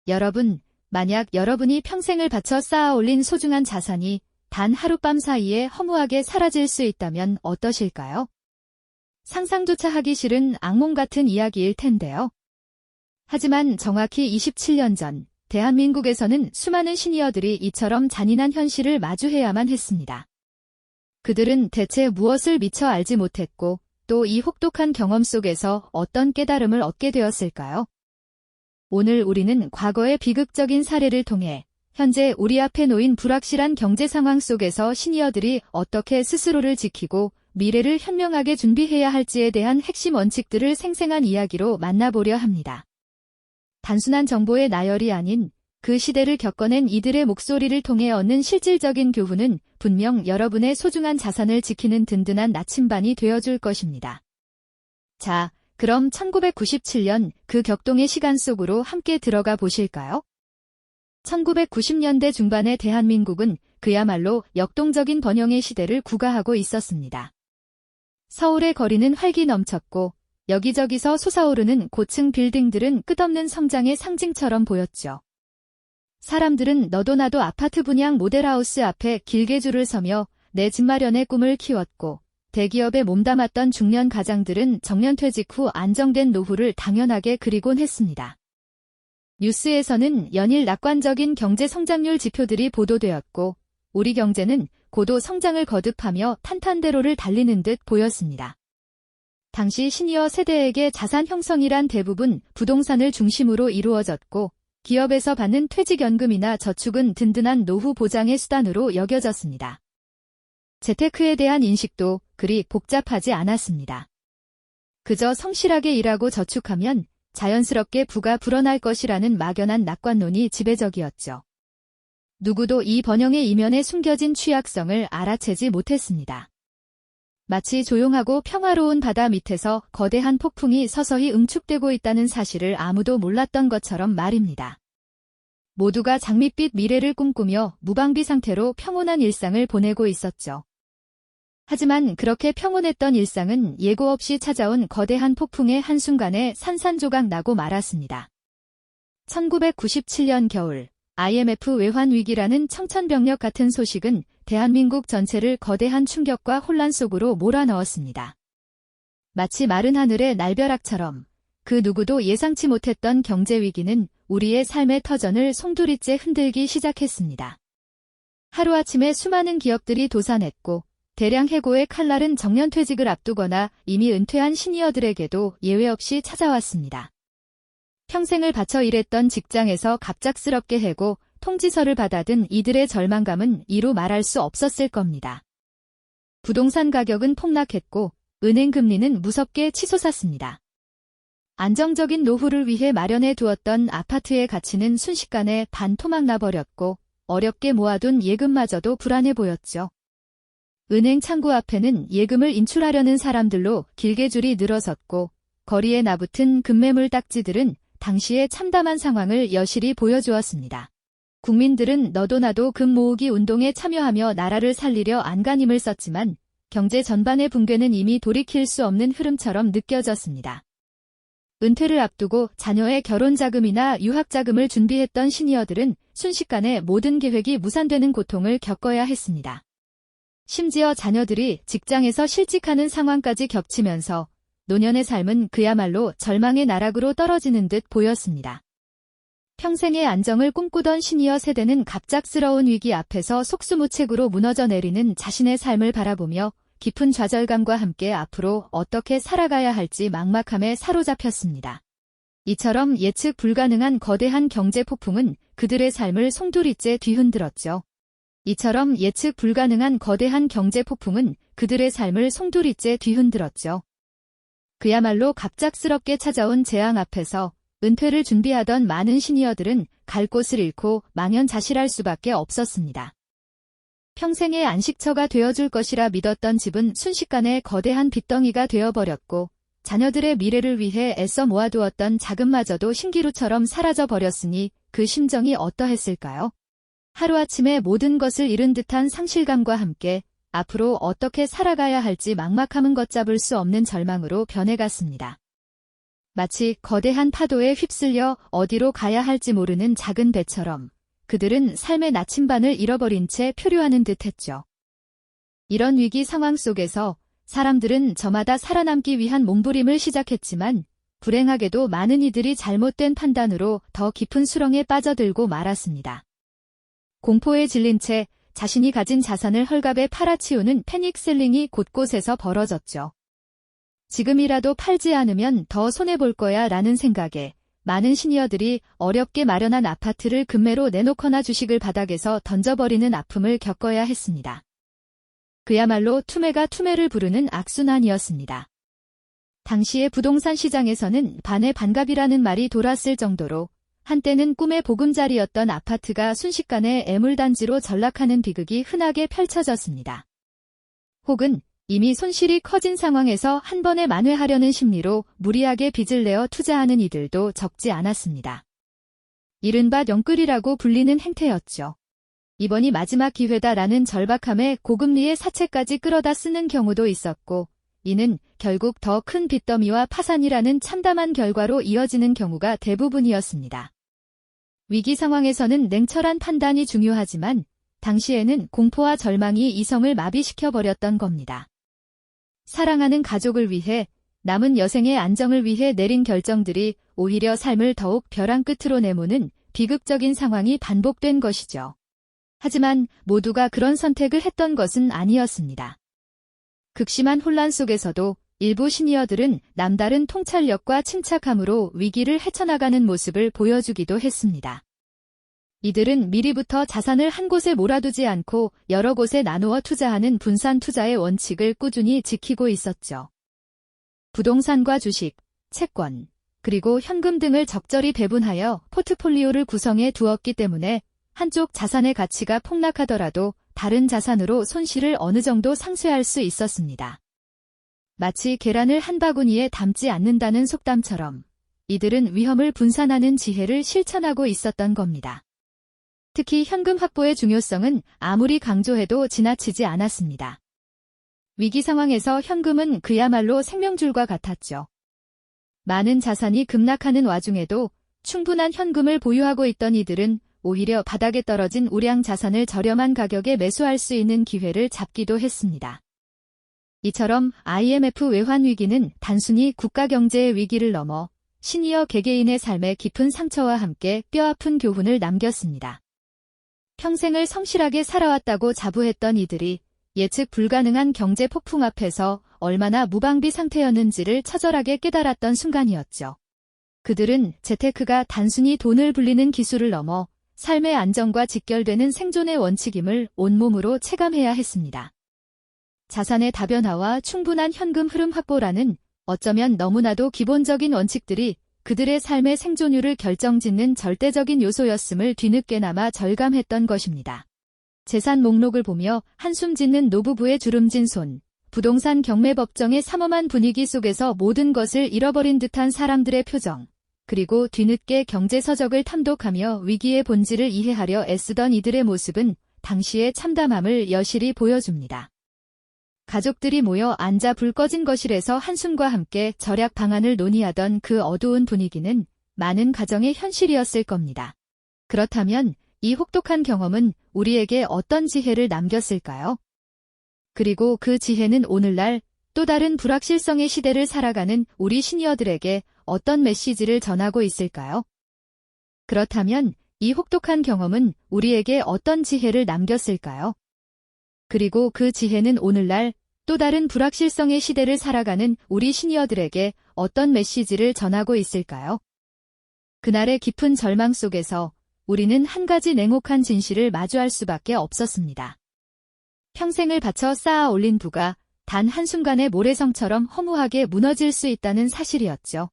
여러분, 만약 여러분이 평생을 바쳐 쌓아 올린 소중한 자산이 단 하룻밤 사이에 허무하게 사라질 수 있다면 어떠실까요? 상상조차 하기 싫은 악몽 같은 이야기일 텐데요. 하지만 정확히 27년 전, 대한민국에서는 수많은 시니어들이 이처럼 잔인한 현실을 마주해야만 했습니다. 그들은 대체 무엇을 미처 알지 못했고, 또 이 혹독한 경험 속에서 어떤 깨달음을 얻게 되었을까요? 오늘 우리는 과거의 비극적인 사례를 통해 현재 우리 앞에 놓인 불확실한 경제 상황 속에서 시니어들이 어떻게 스스로를 지키고 미래를 현명하게 준비해야 할지에 대한 핵심 원칙들을 생생한 이야기로 만나보려 합니다. 단순한 정보의 나열이 아닌 그 시대를 겪어낸 이들의 목소리를 통해 얻는 실질적인 교훈은 분명 여러분의 소중한 자산을 지키는 든든한 나침반이 되어줄 것입니다. 자, 그럼 1997년 그 격동의 시간 속으로 함께 들어가 보실까요? 1990년대 중반의 대한민국은 그야말로 역동적인 번영의 시대를 구가하고 있었습니다. 서울의 거리는 활기 넘쳤고 여기저기서 솟아오르는 고층 빌딩들은 끝없는 성장의 상징처럼 보였죠. 사람들은 너도 나도 아파트 분양 모델하우스 앞에 길게 줄을 서며 내 집 마련의 꿈을 키웠고 대기업에 몸담았던 중년 가장들은 정년퇴직 후 안정된 노후를 당연하게 그리곤 했습니다. 뉴스에서는 연일 낙관적인 경제 성장률 지표들이 보도되었고 우리 경제는 고도 성장을 거듭하며 탄탄대로를 달리는 듯 보였습니다. 당시 시니어 세대에게 자산 형성이란 대부분 부동산을 중심으로 이루어졌고 기업에서 받는 퇴직연금이나 저축은 든든한 노후 보장의 수단으로 여겨졌습니다. 재테크에 대한 인식도 그리 복잡하지 않았습니다. 그저 성실하게 일하고 저축하면 자연스럽게 부가 불어날 것이라는 막연한 낙관론이 지배적이었죠. 누구도 이 번영의 이면에 숨겨진 취약성을 알아채지 못했습니다. 마치 조용하고 평화로운 바다 밑에서 거대한 폭풍이 서서히 응축되고 있다는 사실을 아무도 몰랐던 것처럼 말입니다. 모두가 장밋빛 미래를 꿈꾸며 무방비 상태로 평온한 일상을 보내고 있었죠. 하지만 그렇게 평온했던 일상은 예고 없이 찾아온 거대한 폭풍의 한순간에 산산조각 나고 말았습니다. 1997년 겨울, IMF 외환위기라는 청천벽력 같은 소식은 대한민국 전체를 거대한 충격과 혼란 속으로 몰아넣었습니다. 마치 마른 하늘의 날벼락처럼 그 누구도 예상치 못했던 경제위기는 우리의 삶의 터전을 송두리째 흔들기 시작했습니다. 하루아침에 수많은 기업들이 도산했고 대량 해고의 칼날은 정년퇴직을 앞두거나 이미 은퇴한 시니어들에게도 예외 없이 찾아왔습니다. 평생을 바쳐 일했던 직장에서 갑작스럽게 해고, 통지서를 받아든 이들의 절망감은 이루 말할 수 없었을 겁니다. 부동산 가격은 폭락했고 은행 금리는 무섭게 치솟았습니다. 안정적인 노후를 위해 마련해 두었던 아파트의 가치는 순식간에 반토막 나버렸고 어렵게 모아둔 예금마저도 불안해 보였죠. 은행 창구 앞에는 예금을 인출하려는 사람들로 길게 줄이 늘어섰고 거리에 나붙은 급매물 딱지들은 당시의 참담한 상황을 여실히 보여주었습니다. 국민들은 너도 나도 금 모으기 운동에 참여하며 나라를 살리려 안간힘을 썼지만 경제 전반의 붕괴는 이미 돌이킬 수 없는 흐름처럼 느껴졌습니다. 은퇴를 앞두고 자녀의 결혼 자금이나 유학 자금을 준비했던 시니어들은 순식간에 모든 계획이 무산되는 고통을 겪어야 했습니다. 심지어 자녀들이 직장에서 실직하는 상황까지 겹치면서 노년의 삶은 그야말로 절망의 나락으로 떨어지는 듯 보였습니다. 평생의 안정을 꿈꾸던 시니어 세대는 갑작스러운 위기 앞에서 속수무책으로 무너져 내리는 자신의 삶을 바라보며 깊은 좌절감과 함께 앞으로 어떻게 살아가야 할지 막막함에 사로잡혔습니다. 이처럼 예측 불가능한 거대한 경제 폭풍은 그들의 삶을 송두리째 뒤흔들었죠. 그야말로 갑작스럽게 찾아온 재앙 앞에서 은퇴를 준비하던 많은 시니어들은 갈 곳을 잃고 망연자실할 수밖에 없었습니다. 평생의 안식처가 되어줄 것이라 믿었던 집은 순식간에 거대한 빚덩이가 되어버렸고 자녀들의 미래를 위해 애써 모아두었던 자금마저도 신기루처럼 사라져버렸으니 그 심정이 어떠했을까요? 하루아침에 모든 것을 잃은 듯한 상실감과 함께 앞으로 어떻게 살아가야 할지 막막함은 걷잡을 수 없는 절망으로 변해갔습니다. 마치 거대한 파도에 휩쓸려 어디로 가야 할지 모르는 작은 배처럼 그들은 삶의 나침반을 잃어버린 채 표류하는 듯했죠. 이런 위기 상황 속에서 사람들은 저마다 살아남기 위한 몸부림을 시작했지만 불행하게도 많은 이들이 잘못된 판단으로 더 깊은 수렁에 빠져들고 말았습니다. 공포에 질린 채 자신이 가진 자산을 헐값에 팔아치우는 패닉셀링이 곳곳에서 벌어졌죠. 지금이라도 팔지 않으면 더 손해볼 거야 라는 생각에 많은 시니어들이 어렵게 마련한 아파트를 금매로 내놓거나 주식을 바닥에서 던져버리는 아픔을 겪어야 했습니다. 그야말로 투매가 투매를 부르는 악순환이었습니다. 당시의 부동산 시장에서는 반의 반갑이라는 말이 돌았을 정도로 한때는 꿈의 보금자리였던 아파트가 순식간에 애물단지로 전락하는 비극이 흔하게 펼쳐졌습니다. 혹은 이미 손실이 커진 상황에서 한 번에 만회하려는 심리로 무리하게 빚을 내어 투자하는 이들도 적지 않았습니다. 이른바 영끌이라고 불리는 행태였죠. 이번이 마지막 기회다라는 절박함에 고금리의 사채까지 끌어다 쓰는 경우도 있었고, 이는 결국 더 큰 빚더미와 파산이라는 참담한 결과로 이어지는 경우가 대부분이었습니다. 위기 상황에서는 냉철한 판단이 중요하지만 당시에는 공포와 절망이 이성을 마비시켜버렸던 겁니다. 사랑하는 가족을 위해, 남은 여생의 안정을 위해 내린 결정들이 오히려 삶을 더욱 벼랑 끝으로 내모는 비극적인 상황이 반복된 것이죠. 하지만 모두가 그런 선택을 했던 것은 아니었습니다. 극심한 혼란 속에서도 일부 시니어들은 남다른 통찰력과 침착함으로 위기를 헤쳐나가는 모습을 보여주기도 했습니다. 이들은 미리부터 자산을 한 곳에 몰아두지 않고 여러 곳에 나누어 투자하는 분산 투자의 원칙을 꾸준히 지키고 있었죠. 부동산과 주식, 채권, 그리고 현금 등을 적절히 배분하여 포트폴리오를 구성해 두었기 때문에 한쪽 자산의 가치가 폭락하더라도 다른 자산으로 손실을 어느 정도 상쇄할 수 있었습니다. 마치 계란을 한 바구니에 담지 않는다는 속담처럼 이들은 위험을 분산하는 지혜를 실천하고 있었던 겁니다. 특히 현금 확보의 중요성은 아무리 강조해도 지나치지 않았습니다. 위기 상황에서 현금은 그야말로 생명줄과 같았죠. 많은 자산이 급락하는 와중에도 충분한 현금을 보유하고 있던 이들은 오히려 바닥에 떨어진 우량 자산을 저렴한 가격에 매수할 수 있는 기회를 잡기도 했습니다. 이처럼 IMF 외환 위기는 단순히 국가 경제의 위기를 넘어 시니어 개개인의 삶의 깊은 상처와 함께 뼈아픈 교훈을 남겼습니다. 평생을 성실하게 살아왔다고 자부했던 이들이 예측 불가능한 경제 폭풍 앞에서 얼마나 무방비 상태였는지를 처절하게 깨달았던 순간이었죠. 그들은 재테크가 단순히 돈을 불리는 기술을 넘어 삶의 안정과 직결되는 생존의 원칙임을 온몸으로 체감해야 했습니다. 자산의 다변화와 충분한 현금 흐름 확보라는 어쩌면 너무나도 기본적인 원칙들이 그들의 삶의 생존율을 결정짓는 절대적인 요소였음을 뒤늦게나마 절감했던 것입니다. 재산 목록을 보며 한숨 짓는 노부부의 주름진 손, 부동산 경매법정의 삼엄한 분위기 속에서 모든 것을 잃어버린 듯한 사람들의 표정, 그리고 뒤늦게 경제서적을 탐독하며 위기의 본질을 이해하려 애쓰던 이들의 모습은 당시의 참담함을 여실히 보여줍니다. 가족들이 모여 앉아 불 꺼진 거실에서 한숨과 함께 절약 방안을 논의하던 그 어두운 분위기는 많은 가정의 현실이었을 겁니다. 그렇다면 이 혹독한 경험은 우리에게 어떤 지혜를 남겼을까요? 그리고 그 지혜는 오늘날 또 다른 불확실성의 시대를 살아가는 우리 시니어들에게 어떤 메시지를 전하고 있을까요? 그렇다면 이 혹독한 경험은 우리에게 어떤 지혜를 남겼을까요? 그리고 그 지혜는 오늘날 또 다른 불확실성의 시대를 살아가는 우리 시니어들에게 어떤 메시지를 전하고 있을까요? 그날의 깊은 절망 속에서 우리는 한 가지 냉혹한 진실을 마주할 수밖에 없었습니다. 평생을 바쳐 쌓아 올린 부가 단 한순간에 모래성처럼 허무하게 무너질 수 있다는 사실이었죠.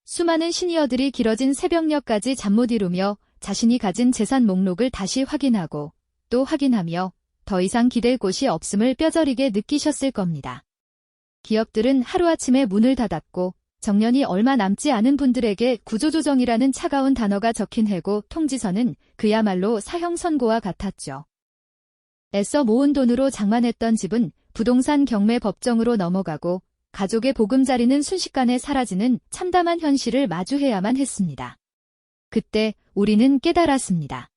수많은 시니어들이 길어진 새벽녘까지 잠 못 이루며 자신이 가진 재산 목록을 다시 확인하고 또 확인하며 더 이상 기댈 곳이 없음을 뼈저리게 느끼셨을 겁니다. 기업들은 하루아침에 문을 닫았고 정년이 얼마 남지 않은 분들에게 구조조정이라는 차가운 단어가 적힌 해고 통지서는 그야말로 사형 선고와 같았죠. 애써 모은 돈으로 장만했던 집은 부동산 경매 법정으로 넘어가고 가족의 보금자리는 순식간에 사라지는 참담한 현실을 마주해야만 했습니다. 그때 우리는 깨달았습니다.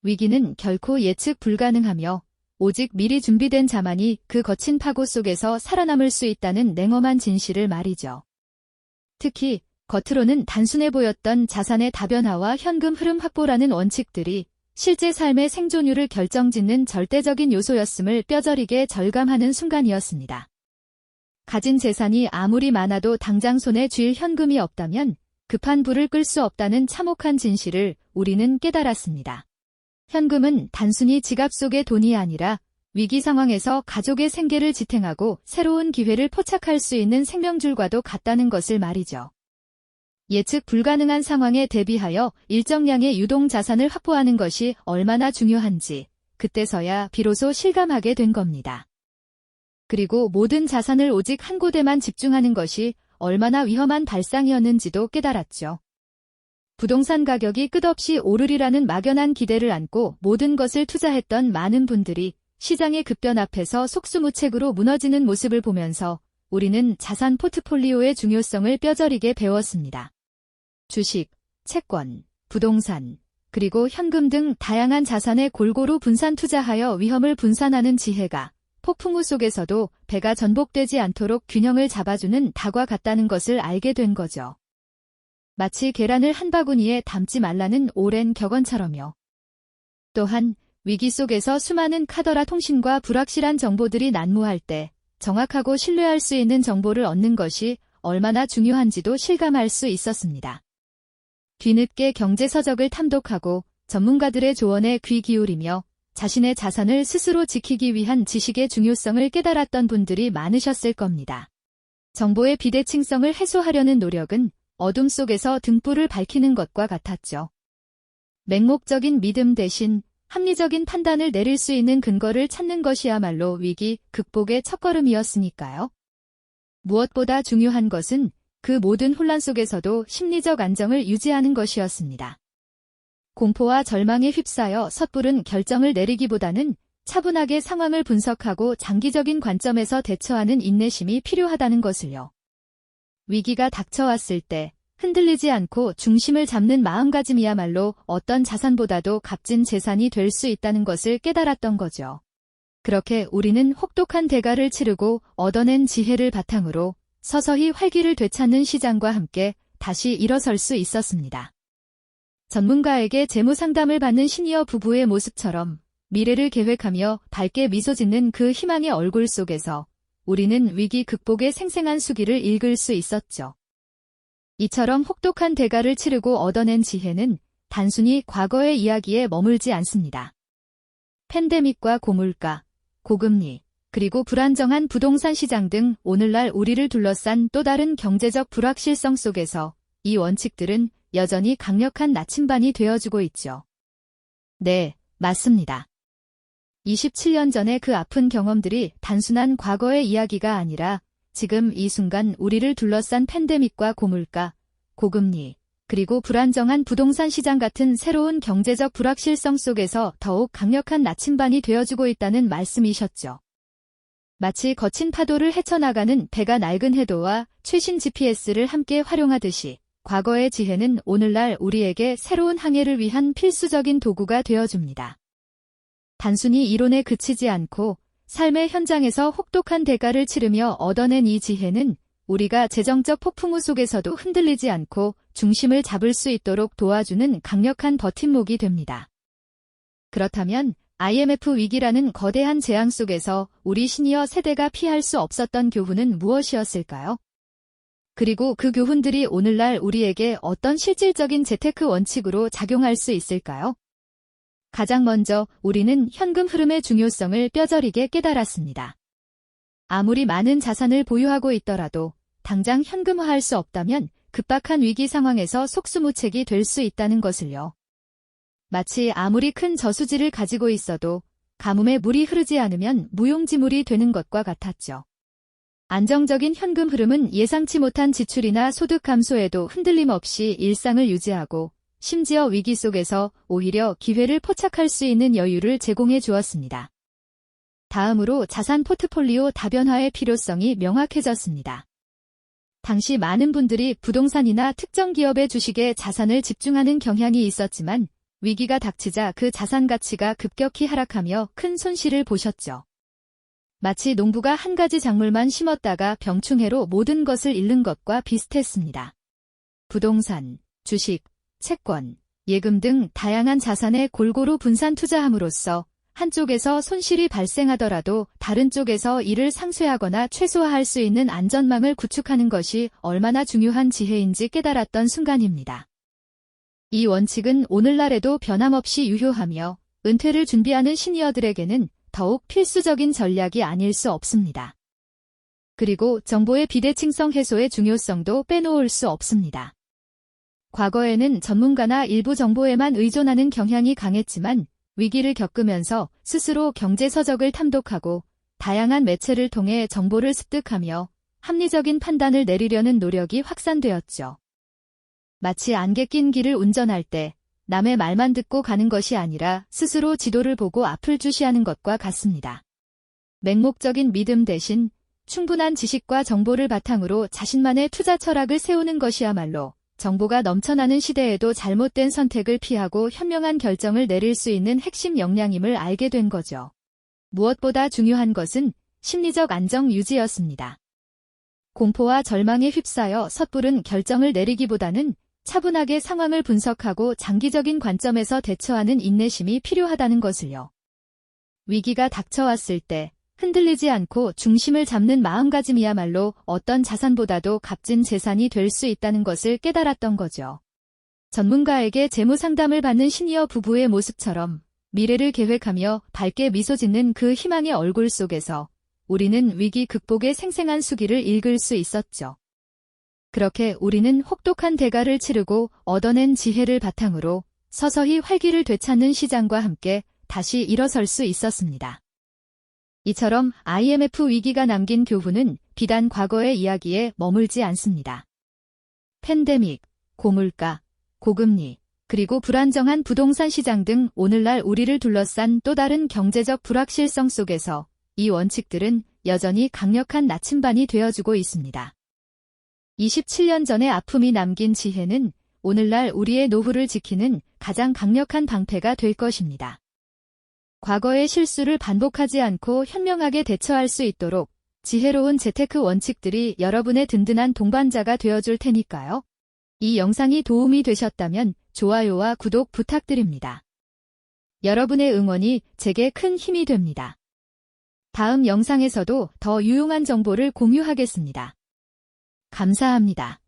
위기는 결코 예측 불가능하며 오직 미리 준비된 자만이 그 거친 파고 속에서 살아남을 수 있다는 냉엄한 진실을 말이죠. 특히 겉으로는 단순해 보였던 자산의 다변화와 현금 흐름 확보라는 원칙들이 실제 삶의 생존율을 결정짓는 절대적인 요소였음을 뼈저리게 절감하는 순간이었습니다. 가진 재산이 아무리 많아도 당장 손에 쥘 현금이 없다면 급한 불을 끌 수 없다는 참혹한 진실을 우리는 깨달았습니다. 현금은 단순히 지갑 속의 돈이 아니라 위기 상황에서 가족의 생계를 지탱하고 새로운 기회를 포착할 수 있는 생명줄과도 같다는 것을 말이죠. 예측 불가능한 상황에 대비하여 일정량의 유동 자산을 확보하는 것이 얼마나 중요한지 그때서야 비로소 실감하게 된 겁니다. 그리고 모든 자산을 오직 한 곳에만 집중하는 것이 얼마나 위험한 발상이었는지도 깨달았죠. 부동산 가격이 끝없이 오르리라는 막연한 기대를 안고 모든 것을 투자했던 많은 분들이 시장의 급변 앞에서 속수무책으로 무너지는 모습을 보면서 우리는 자산 포트폴리오의 중요성을 뼈저리게 배웠습니다. 주식, 채권, 부동산, 그리고 현금 등 다양한 자산에 골고루 분산 투자하여 위험을 분산하는 지혜가 폭풍우 속에서도 배가 전복되지 않도록 균형을 잡아주는 닭과 같다는 것을 알게 된 거죠. 마치 계란을 한 바구니에 담지 말라는 오랜 격언처럼요. 또한 위기 속에서 수많은 카더라 통신과 불확실한 정보들이 난무할 때 정확하고 신뢰할 수 있는 정보를 얻는 것이 얼마나 중요한지도 실감할 수 있었습니다. 뒤늦게 경제서적을 탐독하고 전문가들의 조언에 귀 기울이며 자신의 자산을 스스로 지키기 위한 지식의 중요성을 깨달았던 분들이 많으셨을 겁니다. 정보의 비대칭성을 해소하려는 노력은 어둠 속에서 등불을 밝히는 것과 같았죠. 맹목적인 믿음 대신 합리적인 판단을 내릴 수 있는 근거를 찾는 것이야말로 위기 극복의 첫걸음이었으니까요. 무엇보다 중요한 것은 그 모든 혼란 속에서도 심리적 안정을 유지하는 것이었습니다. 공포와 절망에 휩싸여 섣부른 결정을 내리기보다는 차분하게 상황을 분석하고 장기적인 관점에서 대처하는 인내심이 필요하다는 것을요. 위기가 닥쳐왔을 때 흔들리지 않고 중심을 잡는 마음가짐이야말로 어떤 자산보다도 값진 재산이 될 수 있다는 것을 깨달았던 거죠. 그렇게 우리는 혹독한 대가를 치르고 얻어낸 지혜를 바탕으로 서서히 활기를 되찾는 시장과 함께 다시 일어설 수 있었습니다. 전문가에게 재무 상담을 받는 시니어 부부의 모습처럼 미래를 계획하며 밝게 미소 짓는 그 희망의 얼굴 속에서 우리는 위기 극복의 생생한 수기를 읽을 수 있었죠. 이처럼 혹독한 대가를 치르고 얻어낸 지혜는 단순히 과거의 이야기에 머물지 않습니다. 팬데믹과 고물가, 고금리, 그리고 불안정한 부동산 시장 등 오늘날 우리를 둘러싼 또 다른 경제적 불확실성 속에서 이 원칙들은 여전히 강력한 나침반이 되어주고 있죠. 네, 맞습니다. 27년 전의 그 아픈 경험들이 단순한 과거의 이야기가 아니라 지금 이 순간 우리를 둘러싼 팬데믹과 고물가, 고금리, 그리고 불안정한 부동산 시장 같은 새로운 경제적 불확실성 속에서 더욱 강력한 나침반이 되어주고 있다는 말씀이셨죠. 마치 거친 파도를 헤쳐나가는 배가 낡은 해도와 최신 GPS를 함께 활용하듯이 과거의 지혜는 오늘날 우리에게 새로운 항해를 위한 필수적인 도구가 되어줍니다. 단순히 이론에 그치지 않고 삶의 현장에서 혹독한 대가를 치르며 얻어낸 이 지혜는 우리가 재정적 폭풍우 속에서도 흔들리지 않고 중심을 잡을 수 있도록 도와주는 강력한 버팀목이 됩니다. 그렇다면 IMF 위기라는 거대한 재앙 속에서 우리 시니어 세대가 피할 수 없었던 교훈은 무엇이었을까요? 그리고 그 교훈들이 오늘날 우리에게 어떤 실질적인 재테크 원칙으로 작용할 수 있을까요? 가장 먼저 우리는 현금 흐름의 중요성을 뼈저리게 깨달았습니다. 아무리 많은 자산을 보유하고 있더라도 당장 현금화할 수 없다면 급박한 위기 상황에서 속수무책이 될 수 있다는 것을요. 마치 아무리 큰 저수지를 가지고 있어도 가뭄에 물이 흐르지 않으면 무용지물이 되는 것과 같았죠. 안정적인 현금 흐름은 예상치 못한 지출이나 소득 감소에도 흔들림 없이 일상을 유지하고 심지어 위기 속에서 오히려 기회를 포착할 수 있는 여유를 제공해 주었습니다. 다음으로 자산 포트폴리오 다변화의 필요성이 명확해졌습니다. 당시 많은 분들이 부동산이나 특정 기업의 주식에 자산을 집중하는 경향이 있었지만 위기가 닥치자 그 자산 가치가 급격히 하락하며 큰 손실을 보셨죠. 마치 농부가 한 가지 작물만 심었다가 병충해로 모든 것을 잃는 것과 비슷했습니다. 부동산, 주식, 채권, 예금 등 다양한 자산에 골고루 분산 투자함으로써 한쪽에서 손실이 발생하더라도 다른 쪽에서 이를 상쇄하거나 최소화할 수 있는 안전망을 구축하는 것이 얼마나 중요한 지혜인지 깨달았던 순간입니다. 이 원칙은 오늘날에도 변함없이 유효하며 은퇴를 준비하는 시니어들에게는 더욱 필수적인 전략이 아닐 수 없습니다. 그리고 정보의 비대칭성 해소의 중요성도 빼놓을 수 없습니다. 과거에는 전문가나 일부 정보에만 의존하는 경향이 강했지만 위기를 겪으면서 스스로 경제서적을 탐독하고 다양한 매체를 통해 정보를 습득하며 합리적인 판단을 내리려는 노력이 확산되었죠. 마치 안개 낀 길을 운전할 때 남의 말만 듣고 가는 것이 아니라 스스로 지도를 보고 앞을 주시하는 것과 같습니다. 맹목적인 믿음 대신 충분한 지식과 정보를 바탕으로 자신만의 투자 철학을 세우는 것이야말로 정보가 넘쳐나는 시대에도 잘못된 선택을 피하고 현명한 결정을 내릴 수 있는 핵심 역량임을 알게 된 거죠. 무엇보다 중요한 것은 심리적 안정 유지였습니다. 공포와 절망에 휩싸여 섣부른 결정을 내리기보다는 차분하게 상황을 분석하고 장기적인 관점에서 대처하는 인내심이 필요하다는 것을요. 위기가 닥쳐왔을 때 흔들리지 않고 중심을 잡는 마음가짐이야말로 어떤 자산보다도 값진 재산이 될 수 있다는 것을 깨달았던 거죠. 전문가에게 재무 상담을 받는 시니어 부부의 모습처럼 미래를 계획하며 밝게 미소 짓는 그 희망의 얼굴 속에서 우리는 위기 극복의 생생한 수기를 읽을 수 있었죠. 그렇게 우리는 혹독한 대가를 치르고 얻어낸 지혜를 바탕으로 서서히 활기를 되찾는 시장과 함께 다시 일어설 수 있었습니다. 이처럼 IMF 위기가 남긴 교훈은 비단 과거의 이야기에 머물지 않습니다. 팬데믹, 고물가, 고금리, 그리고 불안정한 부동산 시장 등 오늘날 우리를 둘러싼 또 다른 경제적 불확실성 속에서 이 원칙들은 여전히 강력한 나침반이 되어주고 있습니다. 27년 전의 아픔이 남긴 지혜는 오늘날 우리의 노후를 지키는 가장 강력한 방패가 될 것입니다. 과거의 실수를 반복하지 않고 현명하게 대처할 수 있도록 지혜로운 재테크 원칙들이 여러분의 든든한 동반자가 되어줄 테니까요. 이 영상이 도움이 되셨다면 좋아요와 구독 부탁드립니다. 여러분의 응원이 제게 큰 힘이 됩니다. 다음 영상에서도 더 유용한 정보를 공유하겠습니다. 감사합니다.